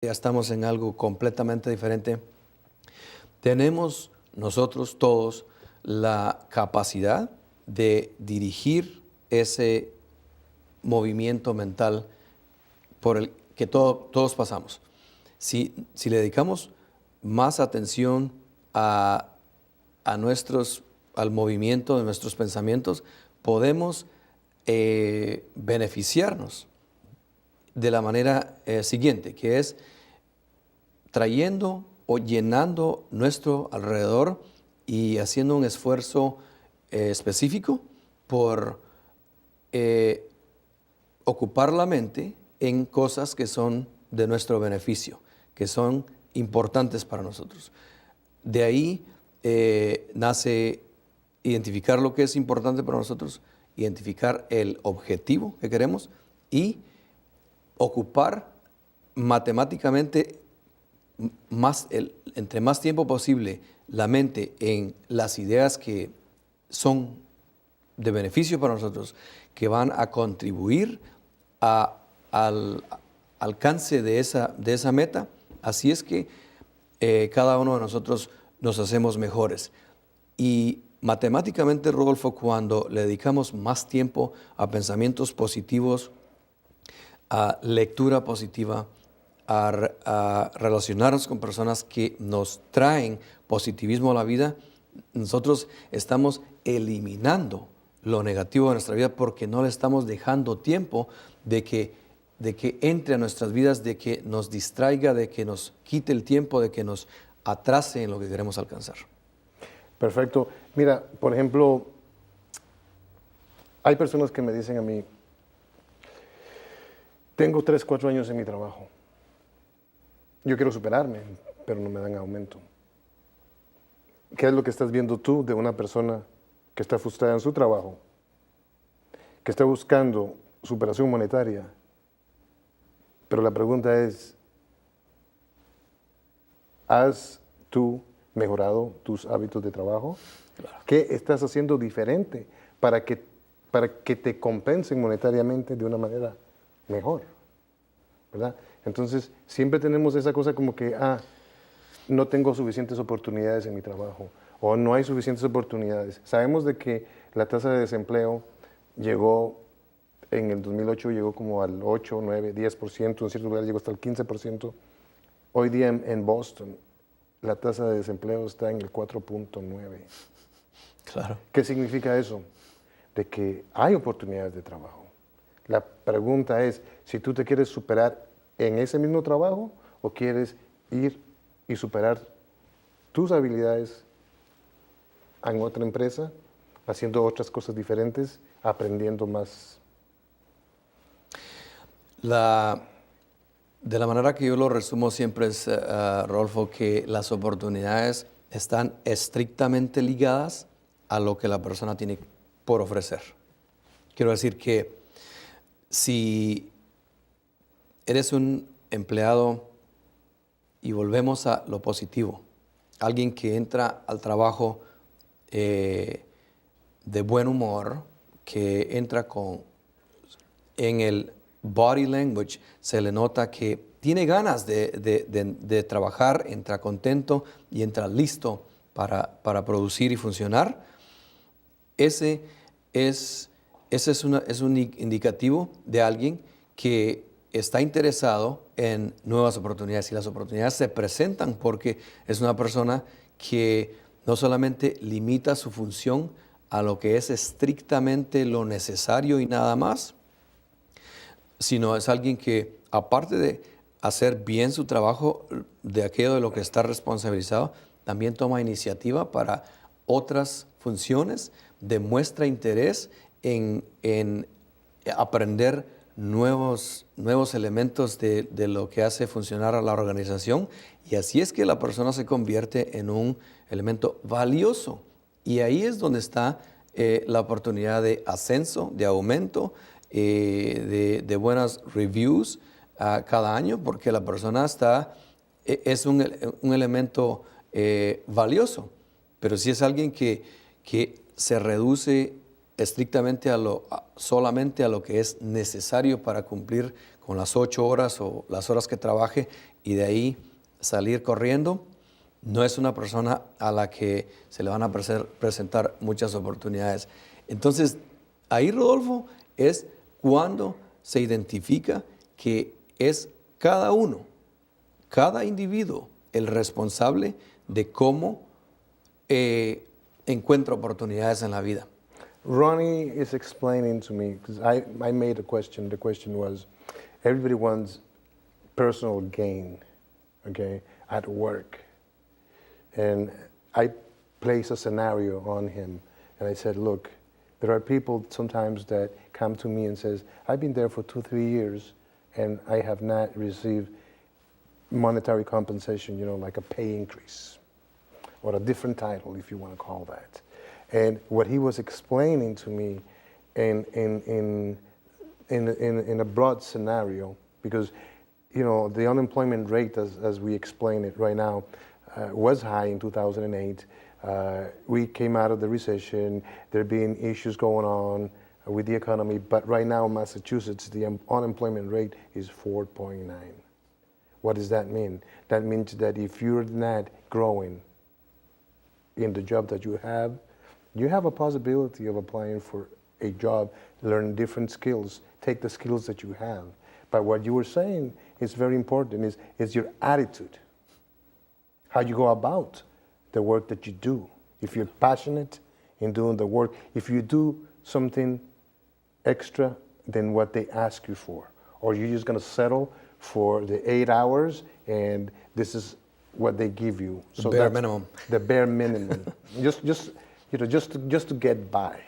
ya estamos en algo completamente diferente. Tenemos nosotros todos la capacidad de dirigir ese movimiento mental por el que todos pasamos. Si le dedicamos más atención al movimiento de nuestros pensamientos, podemos beneficiarnos de la manera siguiente, que es trayendo o llenando nuestro alrededor y haciendo un esfuerzo específico por ocupar la mente en cosas que son de nuestro beneficio, que son importantes para nosotros. De ahí nace identificar lo que es importante para nosotros, identificar el objetivo que queremos y ocupar matemáticamente entre más tiempo posible la mente en las ideas que son de beneficio para nosotros, que van a contribuir al alcance de esa meta. Así es que cada uno de nosotros nos hacemos mejores. Y matemáticamente, Rodolfo, cuando le dedicamos más tiempo a pensamientos positivos, a lectura positiva, a relacionarnos con personas que nos traen positivismo a la vida, nosotros estamos eliminando lo negativo de nuestra vida porque no le estamos dejando tiempo de que entre a nuestras vidas, de que nos distraiga, de que nos quite el tiempo, de que nos atrase en lo que queremos alcanzar. Perfecto. Mira, por ejemplo, hay personas que me dicen a mí, tengo 3, 4 años en mi trabajo. Yo quiero superarme, pero no me dan aumento. ¿Qué es lo que estás viendo tú de una persona que está frustrada en su trabajo, que está buscando superación monetaria? Pero la pregunta es, ¿has tú mejorado tus hábitos de trabajo? Claro. ¿Qué estás haciendo diferente para que te compensen monetariamente de una manera mejor? ¿Verdad? Entonces, siempre tenemos esa cosa como que, no tengo suficientes oportunidades en mi trabajo, o no hay suficientes oportunidades. Sabemos de que la tasa de desempleo en el 2008 llegó como al 8, 9, 10%, en ciertos lugares llegó hasta el 15%. Hoy día en Boston, la tasa de desempleo está en el 4.9. Claro. ¿Qué significa eso? De que hay oportunidades de trabajo. La pregunta es, si tú te quieres superar en ese mismo trabajo o quieres ir y superar tus habilidades en otra empresa, haciendo otras cosas diferentes, aprendiendo más. De la manera que yo lo resumo siempre es, Rodolfo, que las oportunidades están estrictamente ligadas a lo que la persona tiene por ofrecer. Quiero decir que si eres un empleado, y volvemos a lo positivo, alguien que entra al trabajo de buen humor, que entra en el body language, se le nota que tiene ganas de trabajar, entra contento y entra listo para producir y funcionar. Ese es un indicativo de alguien que está interesado en nuevas oportunidades, y las oportunidades se presentan porque es una persona que no solamente limita su función a lo que es estrictamente lo necesario y nada más, sino es alguien que, aparte de hacer bien su trabajo de aquello de lo que está responsabilizado, también toma iniciativa para otras funciones, demuestra interés en aprender nuevos elementos de lo que hace funcionar a la organización, y así es que la persona se convierte en un elemento valioso. Y ahí es donde está la oportunidad de ascenso, de aumento, de buenas reviews cada año, porque la persona es un elemento valioso. Pero si es alguien que se reduce estrictamente solamente a lo que es necesario para cumplir con las 8 horas o las horas que trabaje y de ahí salir corriendo, no es una persona a la que se le van a presentar muchas oportunidades. Entonces, ahí, Rodolfo, es cuando se identifica que es cada uno, cada individuo, el responsable de cómo encuentra oportunidades en la vida. Ronnie is explaining to me, because I made a question. The question was, everybody wants personal gain, okay, at work. And I placed a scenario on him, and I said, look, there are people sometimes that come to me and says, I've been there for 2-3 years, and I have not received monetary compensation, you know, like a pay increase, or a different title, if you want to call that. And what he was explaining to me in a broad scenario, because, you know, the unemployment rate, as we explain it right now, was high in 2008. We came out of the recession. There have been issues going on with the economy, but right now in Massachusetts, the unemployment rate is 4.9. What does that mean? That means that if you're not growing in the job that you have a possibility of applying for a job, learn different skills, take the skills that you have. But what you were saying is very important, is your attitude, how you go about the work that you do. If you're passionate in doing the work, if you do something extra than what they ask you for, or you're just gonna settle for the 8 hours and this is what they give you. The bare minimum. The bare minimum. just you know, just to get by.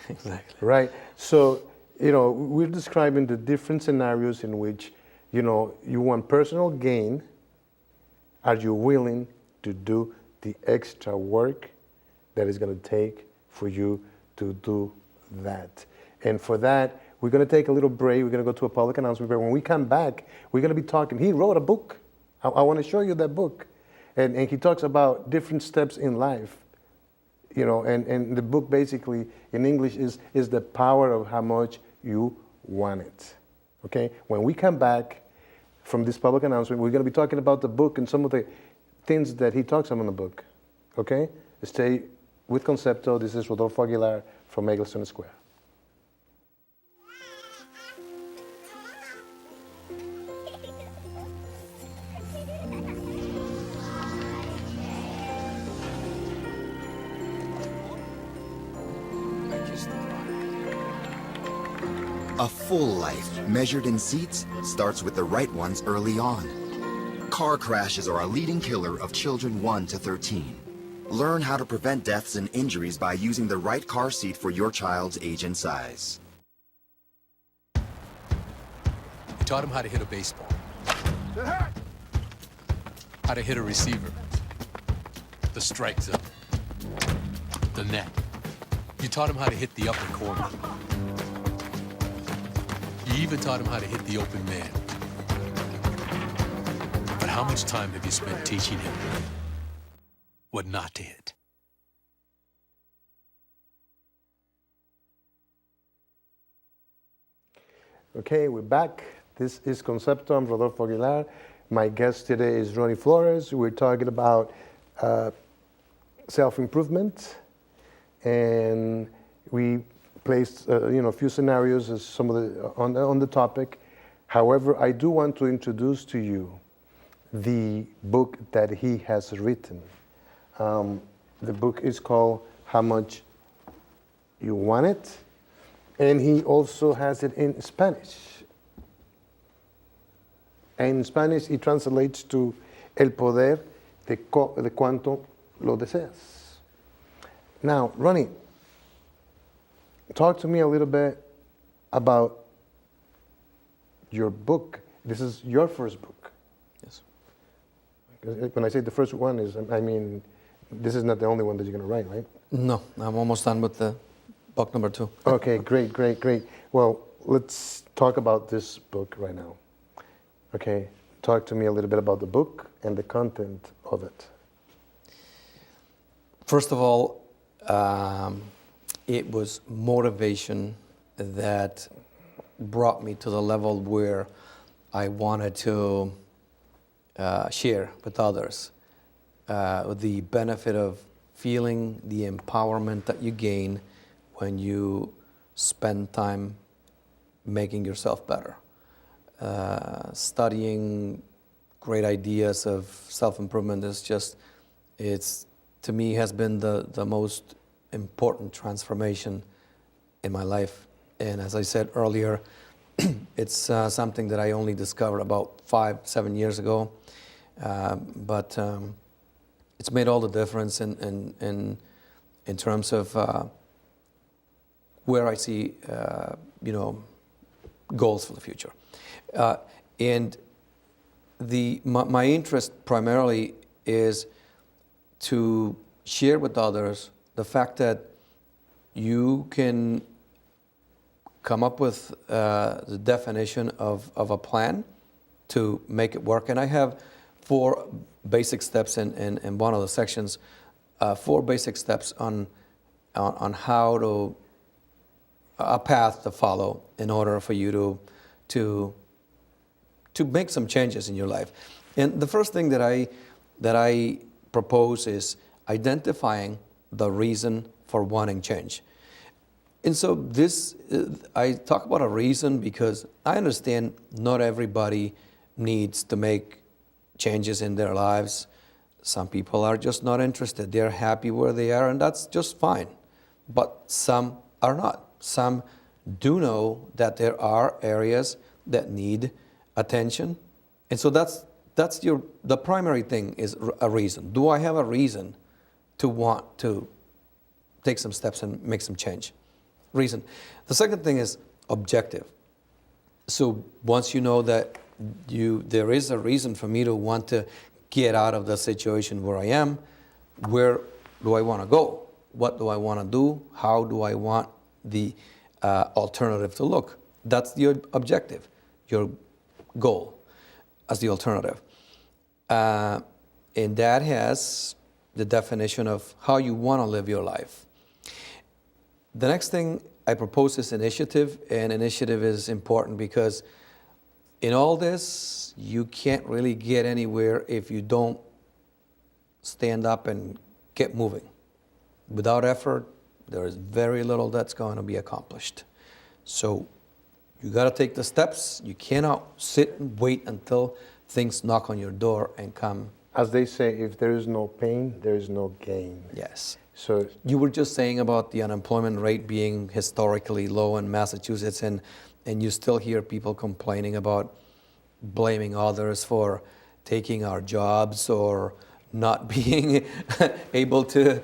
Exactly. Right? So, you know, we're describing the different scenarios in which, you know, you want personal gain. Are you willing to do the extra work that is going to take for you to do that? And for that, we're going to take a little break. We're going to go to a public announcement. But when we come back, we're going to be talking. He wrote a book. I want to show you that book. And he talks about different steps in life. You know, and the book basically in English is the power of how much you want it. Okay? When we come back from this public announcement, we're going to be talking about the book and some of the things that he talks about in the book. Okay? Stay with Concepto. This is Rodolfo Aguilar from Eggleston Square. A full life, measured in seats, starts with the right ones early on. Car crashes are a leading killer of children 1 to 13. Learn how to prevent deaths and injuries by using the right car seat for your child's age and size. You taught him how to hit a baseball, how to hit a receiver, the strike zone, the net. You taught him how to hit the upper corner. You even taught him how to hit the open man. But how much time have you spent teaching him what not to hit? Okay, we're back. This is Concepto. I'm Rodolfo Aguilar. My guest today is Ronnie Flores. We're talking about self-improvement, and we placed a few scenarios as some of the on the topic. However, I do want to introduce to you the book that he has written. The book is called How Much You Want It, and he also has it in Spanish. And in Spanish, it translates to El Poder de Cuánto Lo Deseas. Now, Ronnie, talk to me a little bit about your book. This is your first book. Yes. When I say the first one I mean, this is not the only one that you're going to write, right? No, I'm almost done with the book number 2. Okay, great. Well, let's talk about this book right now. Okay, talk to me a little bit about the book and the content of it. First of all, it was motivation that brought me to the level where I wanted to share with others the benefit of feeling the empowerment that you gain when you spend time making yourself better. Studying great ideas of self-improvement is just, to me, has been the most important transformation in my life. And as I said earlier, it's something that I only discovered about 5-7 years ago. But it's made all the difference in terms of where I see, goals for the future. And my interest primarily is to share with others the fact that you can come up with the definition of a plan to make it work. And I have 4 basic steps in one of the sections, 4 basic steps on how to, a path to follow in order for you to make some changes in your life. And the first thing that I propose is identifying the reason for wanting change. And so this, I talk about a reason because I understand not everybody needs to make changes in their lives. Some people are just not interested. They're happy where they are, and that's just fine. But some are not. Some do know that there are areas that need attention. And so that's the primary thing is a reason. Do I have a reason to want to take some steps and make some change? Reason. The second thing is objective. So once you know that there is a reason for me to want to get out of the situation where I am, where do I want to go? What do I want to do? How do I want the alternative to look? That's the objective, your goal as the alternative. And that has the definition of how you want to live your life. The next thing I propose is initiative, and initiative is important because in all this, you can't really get anywhere if you don't stand up and get moving. Without effort, there is very little that's going to be accomplished. So you got to take the steps. You cannot sit and wait until things knock on your door and come. As they say, if there is no pain, there is no gain. Yes. So you were just saying about the unemployment rate being historically low in Massachusetts, and you still hear people complaining about blaming others for taking our jobs or not being able to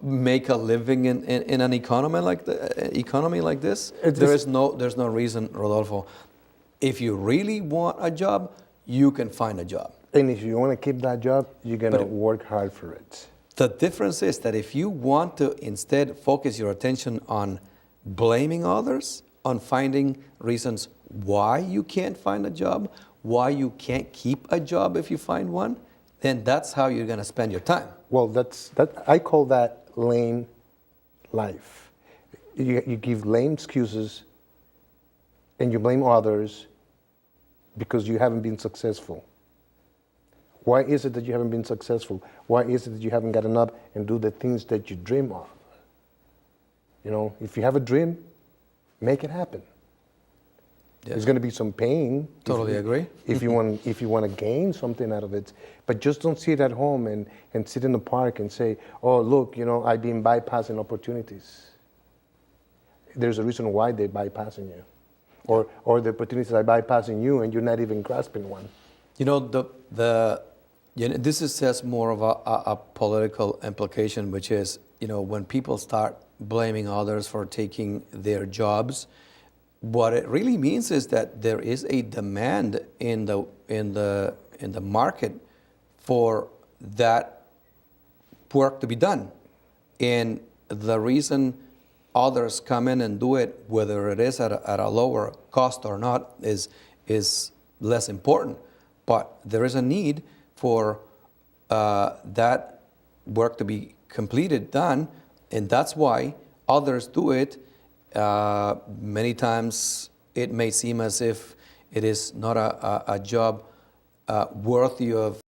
make a living in an economy like this. There's no reason, Rodolfo. If you really want a job, you can find a job. And if you want to keep that job, you're going to work hard for it. The difference is that if you want to instead focus your attention on blaming others, on finding reasons why you can't find a job, why you can't keep a job if you find one, then that's how you're going to spend your time. Well, I call that lame life. You give lame excuses and you blame others because you haven't been successful. Why is it that you haven't been successful? Why is it that you haven't gotten up and do the things that you dream of? If you have a dream, make it happen. Yes. There's going to be some pain. Totally agree. If you want to gain something out of it, but just don't sit at home and sit in the park and say, "Oh, look, I've been bypassing opportunities." There's a reason why they're bypassing you, or the opportunities are bypassing you, and you're not even grasping one. This has more of a political implication, which is, when people start blaming others for taking their jobs, what it really means is that there is a demand in the market for that work to be done, and the reason others come in and do it, whether it is at a lower cost or not, is less important. But there is a need for that work to be completed, done, and that's why others do it. Many times it may seem as if It is not a job worthy of